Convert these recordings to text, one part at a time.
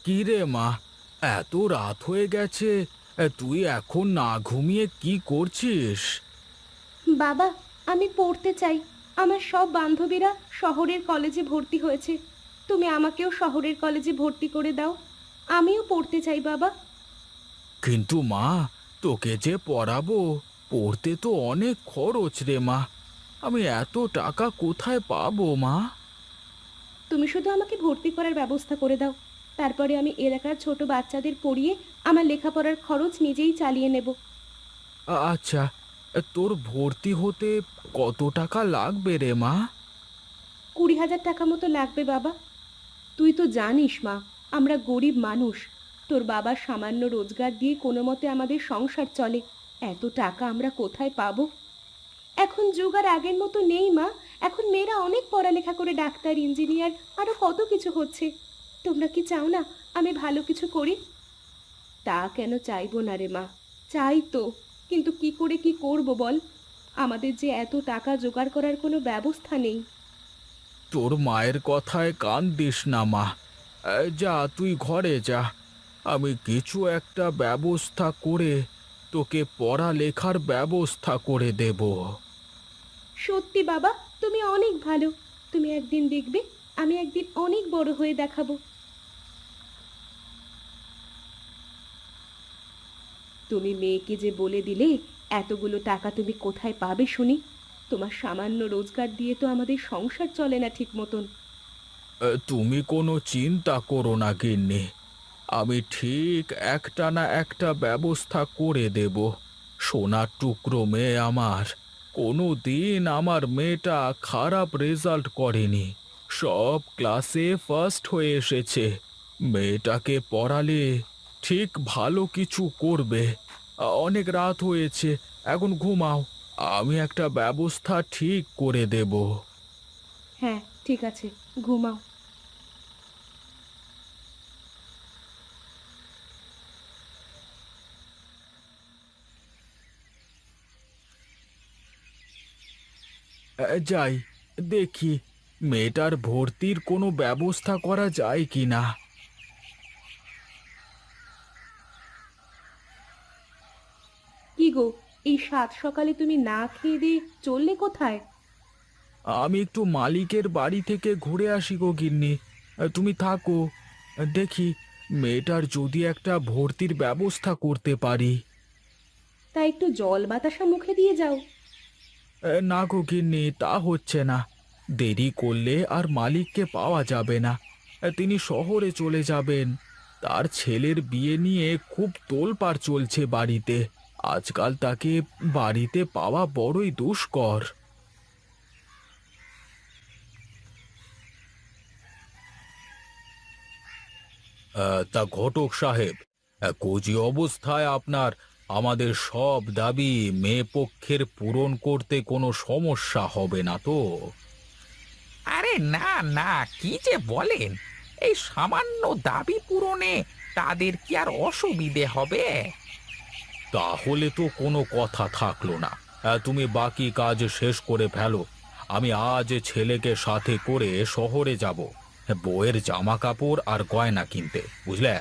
কি রে মা, এত রাত হয়ে গেছে, তুই এখন না ঘুমিয়ে কি করছিস? বাবা, আমি পড়তে চাই। আমার সব বান্ধবীরা শহরের কলেজে ভর্তি হয়েছে। তুমি আমাকেও শহরের কলেজে ভর্তি করে দাও। আমিও পড়তে চাই বাবা। কিন্তু মা, তোকে যে পড়াবো, পড়তে তো অনেক খরচ রে মা। আমি এত টাকা কোথায় পাবো মা? তুমি শুধু আমাকে ভর্তি করার ব্যবস্থা করে দাও। তারপরে আমি এলাকার ছোট বাচ্চাদের পড়িয়ে আমার লেখাপড়ার খরচ নিজেই চালিয়ে নেব। আচ্ছা, তোর ভর্তি হতে কত টাকা লাগবে রে মা? 20,000 টাকা মতো লাগবে বাবা। তুই তো জানিস মা, আমরা গরিব মানুষ। তোর বাবার সামান্য রোজগার দিয়ে কোনো মতে আমাদের সংসার চলে। এত টাকা আমরা কোথায় পাবো? এখন যুগ আর আগের মতো নেই মা। এখন মেয়েরা অনেক পড়ালেখা করে ডাক্তার, ইঞ্জিনিয়ার আরো কত কিছু হচ্ছে। তোমরা কি চাও না আমি ভালো কিছু করি? তা কেন চাইবো না রে মা, চাই তো। কিন্তু কি করে কি করব বল? আমাদের যে এত টাকা জোগাড় করার কোনো ব্যবস্থা নেই। তোর মায়ের কথায় কান দিস না মা। যা, তুই ঘরে যা। আমি কিছু একটা ব্যবস্থা করে তোকে পড়ালেখার ব্যবস্থা করে দেব। সত্যি বাবা, তুমি অনেক ভালো। তুমি একদিন দেখবে আমি একদিন অনেক বড় হয়ে দেখাবো। তুমি মেয়েকে যে বলে দিলে এতগুলো টাকা তুমি কোথায় পাবে শুনি? তোমার সামান্য রোজগার দিয়ে তো আমাদের সংসার চলে না ঠিক মতন। তুমি কোনো চিন্তা করো না গিন্নি, আমি ঠিক একটা না একটা ব্যবস্থা করে দেব। সোনার টুকরো মেয়ে আমার, কোনো দিন আমার মেয়েটা খারাপ রেজাল্ট করেনি, সব ক্লাসে ফার্স্ট হয়ে এসেছে। মেয়েটাকে পড়ালে ঠিক ভালো কিছু করবে। অনেক রাত হয়েছে, এখন ঘুমাও, আমি একটা ব্যবস্থা ঠিক করে দেব। হ্যাঁ, ঠিক আছে, ঘুমাও। যাই, দেখি মেয়েটার ভর্তির কোনো ব্যবস্থা করা যায় কি না। কি গো, এই সাত সকালে তুমি না খেয়ে দিয়ে চললে কোথায়? আমি একটু মালিকের বাড়ি থেকে ঘুরে আসি গো গিন্নি, তুমি থাকো, দেখি মেয়েটার যদি একটা ভর্তির ব্যবস্থা করতে পারি। তা একটু জল বাতাসা মুখে দিয়ে যাও। না গো গিন্নি, তা হচ্ছে না। দেরি করলে আর মালিককে পাওয়া যাবে না। তিনি শহরে চলে যাবেন। তার ছেলের বিয়ে নিয়ে খুব তোলপাড় চলছে বাড়িতে। আজকাল তাকে বাড়িতে পাওয়া বড়ই দুষ্কর। তা ঘটক সাহেব, কোজি অবস্থায় আপনার আমাদের সব দাবি মেয়ে পক্ষের পূরণ করতে কোনো সমস্যা হবে না তো? আরে না না, কি যে বলেন! এই সামান্য দাবি পূরণে তাদের কি আর অসুবিধে হবে? তাহলে তো কোনো কথা থাকলো না। তুমি বাকি কাজ শেষ করে ফেলো। আমি আজ ছেলেকে সাথে করে শহরে যাব, বউয়ের জামা কাপড় আর গয়না কিনতে, বুঝলে?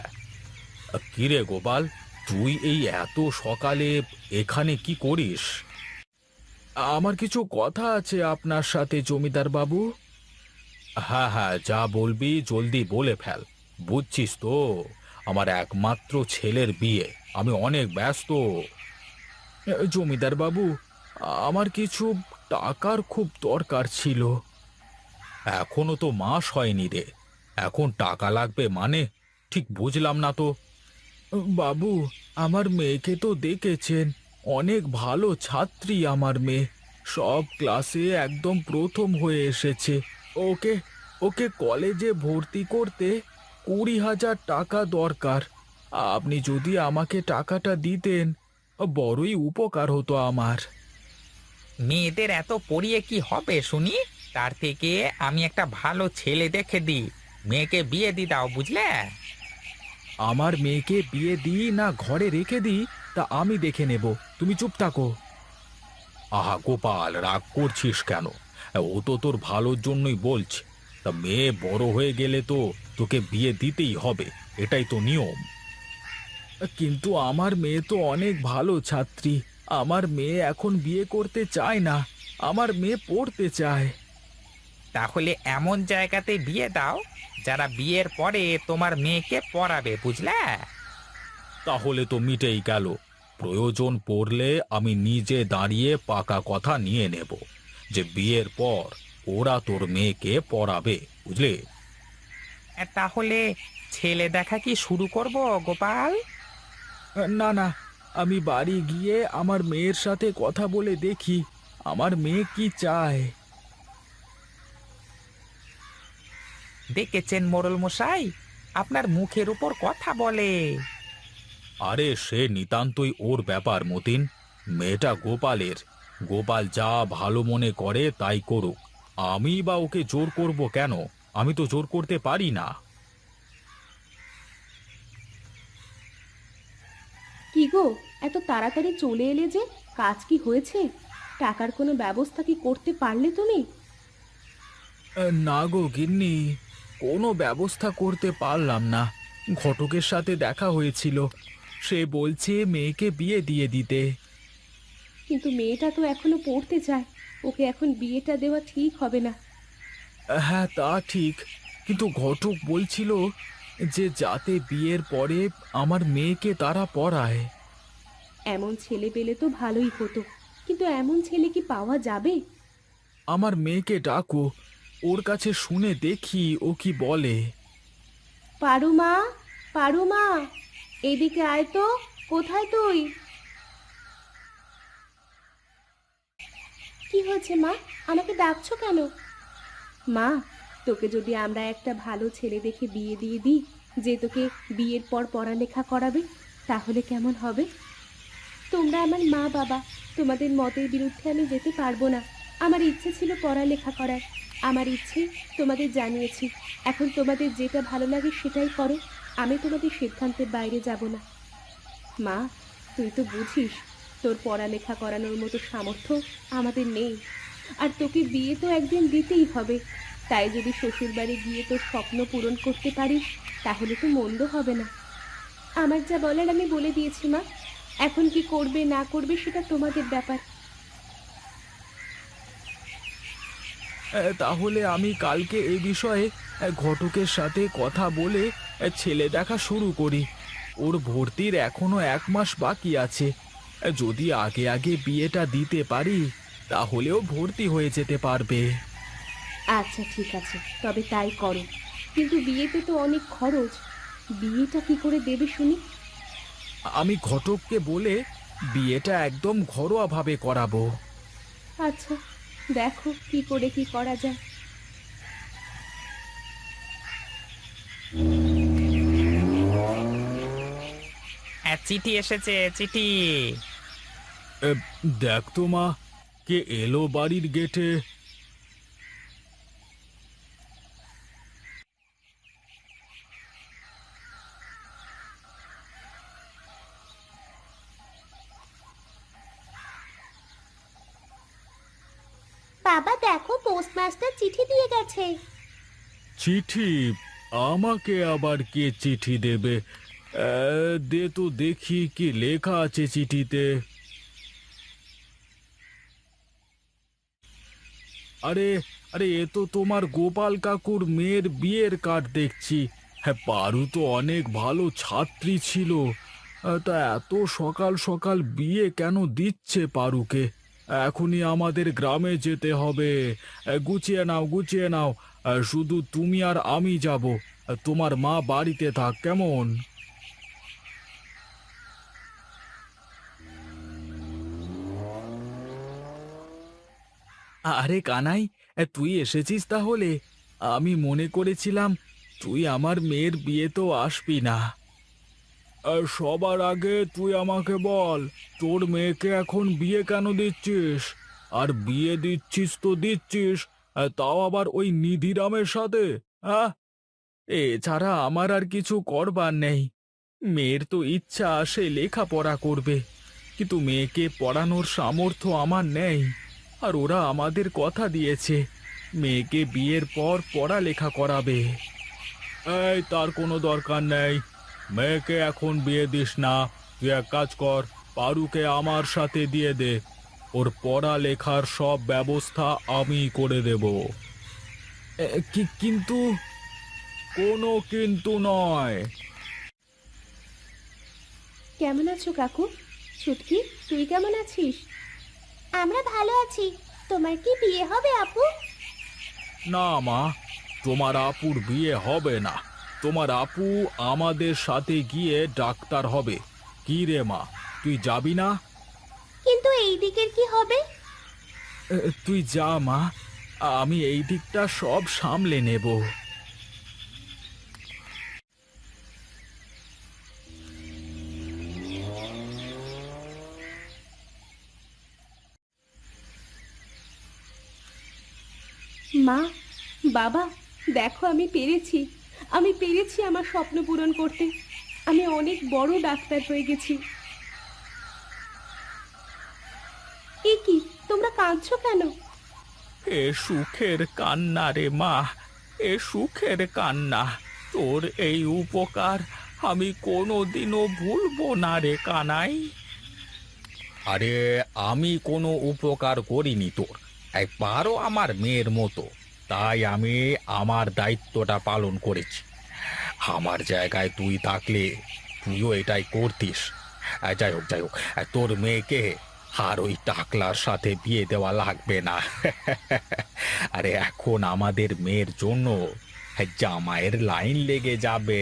কিরে গোপাল, তুই এই এত সকালে এখানে কি করিস? আমার কিছু কথা আছে আপনার সাথে জমিদার বাবু। হ্যাঁ হ্যাঁ, যা বলবি জলদি বলে ফেল। বুঝছিস তো, আমার একমাত্র ছেলের বিয়ে, আমি অনেক ব্যস্ত। জমিদার বাবু, আমার কিছু টাকার খুব দরকার ছিল। এখনো তো মাস হয়নি রে, এখন টাকা লাগবে মানে? ঠিক বুঝলাম না তো। বাবু, আমার মেয়েকে তো দেখেছেন, অনেক ভালো ছাত্রী আমার মেয়ে, সব ক্লাসে একদম প্রথম হয়ে এসেছে। ওকে ওকে কলেজে ভর্তি করতে 20,000 টাকা দরকার। আপনি যদি আমাকে টাকাটা দিতেন, বড়ই উপকার হতো আমার। মেয়েদের এত পড়িয়ে কি হবে শুনি? তার থেকে আমি একটা ভালো ছেলে দেখে দিই, মেয়েকে বিয়ে দি দাও, বুঝলে? আমার মেয়েকে বিয়ে দিই না ঘরে রেখে দিই, তা আমি দেখে নেব, তুমি চুপ থাকো। আহা গোপাল, রাগ করছিস কেন? ও তো তোর ভালোর জন্যই বলছে। তা মেয়ে বড় হয়ে গেলে তো তোকে বিয়ে দিতেই হবে। এটাই তো নিয়ম। কিন্তু আমার মেয়ে তো অনেক ভালো ছাত্রী। আমার মেয়ে এখন বিয়ে করতে চায় না, আমার মেয়ে পড়তে চায়। তাহলে এমন জায়গাতে বিয়ে দাও যারা বিয়ের পরে তোমার মেয়েকে পড়াবে, বুঝলে? তাহলে তো মিটেই গেল। প্রয়োজন পড়লে আমি নিজে দাঁড়িয়ে পাকা কথা নিয়ে নেব যে বিয়ের পর ওরা তোর মেয়েকে পড়াবে, বুঝলি? তাহলে ছেলে দেখা কি শুরু করব, গোপাল? না না, আমি বাড়ি গিয়ে আমার মেয়ের সাথে কথা বলে দেখি আমার মেয়ে কি চায়। দেখেছেন মোড়ল মশাই, আপনার মুখের উপর কথা বলে। আরে সে নিতান্তই ওর ব্যাপার মতিন। মেয়েটা গোপালের, গোপাল যা ভালো মনে করে তাই করুক। আমি বা ওকে জোর করব কেন? আমি তো জোর করতে পারি না। কি গো, এত তাড়াতাড়ি চলে এলে যে? কাজ কি হয়েছে? টাকার কোনো ব্যবস্থা কি করতে পারলে তুমি? না গো গিন্নি, কোনো ব্যবস্থা করতে পারলাম না। ঘটকের সাথে দেখা হয়েছিল, সে বলছে মেয়েকে বিয়ে দিয়ে দিতে। কিন্তু মেয়েটা তো এখনো পড়তে চায়, ওকে এখন বিয়েটা দেওয়া ঠিক হবে না। হ্যাঁ তা ঠিক, কিন্তু ঘটক বলছিল যে যাতে বিয়ের পরে আমার মেয়েকে তারা পড়ায়। এমন ছেলে পেলে তো ভালোই হতো, কিন্তু এমন ছেলে কি পাওয়া যাবে? আমার মেয়েকে ডাকো, ওর কাছে শুনে দেখি ও কি বলে। পারু মা, পারু মা, এদিকে আয় তো। কোথায় তুই? কি হয়েছে মা, আমাকে ডাকছো কেন? মা, তোকে যদি আমরা একটা ভালো ছেলে দেখে বিয়ে দিয়ে দিই, যে তোকে বিয়ের পর পড়ালেখা করাবে, তাহলে কেমন হবে? তোমরা আমার মা বাবা, তোমাদের মতের বিরুদ্ধে আমি যেতে পারবো না। আমার ইচ্ছে ছিল পড়ালেখা করার, আমার ইচ্ছে তোমাদের জানিয়েছি। এখন তোমাদের যেটা ভালো লাগে সেটাই করো, আমি তোমাদের সিদ্ধান্তের বাইরে যাব না। মা, তুই তো বুঝিস তোর পড়ালেখা করানোর মতো সামর্থ্য আমাদের নেই, আর তোকে বিয়ে তো একদিন দিতেই হবে। তাই যদি শ্বশুরবাড়ি গিয়ে তোর স্বপ্ন পূরণ করতে পারিস তাহলে তো মন্দ হবে না। আমার যা বলার আমি বলে দিয়েছি মা, এখন কি করবে না করবে সেটা তোমাদের ব্যাপার। তাহলে আমি কালকে এই বিষয়ে ঘটকের সাথে কথা বলে ছেলে দেখা শুরু করি। ওর ভর্তির এখনো 1 মাস বাকি আছে। যদি আগে আগে বিয়েটা দিতে পারি তাহলেও ভর্তি হয়ে যেতে পারবে। আচ্ছা ঠিক আছে, তবে তাই করো। কিন্তু বিয়েতে তো অনেক খরচ, বিয়েটা কি করে দেবে শুনি? আমি ঘটককে বলে বিয়েটা একদম ঘরোয়াভাবে করাবো। আচ্ছা, দেখো কি করে কি করা যায়। চিঠি এসেছে, চিঠি। এ, দেখ তো মা, কে এলো বাড়ির গেটে। বাবা দেখো, পোস্টমাস্টার চিঠি দিয়ে গেছে। চিঠি? আমাকে আবার কে চিঠি দেবে? দে তো দেখি কি লেখা আছে চিঠিতে। আরে আরে, এ তো তোমার গোপাল কাকুর মেয়ের বিয়ের কার্ড দেখছি। হ্যাঁ, পারু তো অনেক ভালো ছাত্রী ছিল। তা এত সকাল সকাল বিয়ে কেন দিচ্ছে পারুকে? এখনই আমাদের গ্রামে যেতে হবে। গুছিয়ে নাও গুছিয়ে নাও। শুধু তুমি আর আমি যাব। তোমার মা বাড়িতে থাক, কেমন? আরে কানাই, তুই এসেছিস তাহলে? আমি মনে করেছিলাম তুই আমার মেয়ের বিয়েতেও আসবি না। সবার আগে তুই আমাকে বল, তোর মেয়েকে এখন বিয়ে কেন দিচ্ছিস? আর বিয়ে দিচ্ছিস তো দিচ্ছিস, তাও আবার ওই নিধিরামের সাথে? হ্যাঁ, এছাড়া আমার আর কিছু করবার নেই। মেয়ের তো ইচ্ছা সে লেখাপড়া করবে, কিন্তু মেয়েকে পড়ানোর সামর্থ্য আমার নেই। আর ওরা আমাদের কথা দিয়েছে মেয়েকে বিয়ের পর পড়ালেখা করাবে। এই তার কোনো দরকার নেই, মেয়েকে এখন বিয়ে দিস না। তুই এক কাজ কর, পারুকে আমার সাথে দিয়ে দে, ওর পড়ালেখার সব ব্যবস্থা আমি করে দেব। কিন্তু কোনো কিন্তু নয়। কেমন আছো কাকু? ছুটকি, তুই কেমন আছিস? আমরা ভালো আছি। তোমার কি বিয়ে হবে আপু? না মা, তোমার আপুর বিয়ে হবে না। তোমার আপু আমাদের সাথে গিয়ে ডাক্তার হবে। কি রে মা, তুই যাবি না? কিন্তু এই দিকের কি হবে? তুই যা মা, আমি এই দিকটা সব সামলে নেব। মা, বাবা, দেখো আমি পেরেছি। আমি পেরেছি আমার স্বপ্ন পূরণ করতে। আমি অনেক বড় ডাক্তার হয়ে গেছি। এ কি, তোমরা কাঁদছো কেন? এ সুখের কান্না রে মা, এ সুখের কান্না। তোর এই উপকার আমি কোনোদিনও ভুলবো না রে কানাই। আরে আমি কোনো উপকার করিনি তোর, একবারও আমার মেয়ের মতো। তাই আমি আমার দায়িত্বটা পালন করেছি। আমার জায়গায় তুই থাকলে তুইও এটাই করতিস। যাই হোক যাই হোক, তোর মেয়েকে আর ওই টাকলার সাথে বিয়ে দেওয়া লাগবে না। আরে এখন আমাদের মেয়ের জন্য জামাইয়ের লাইন লেগে যাবে।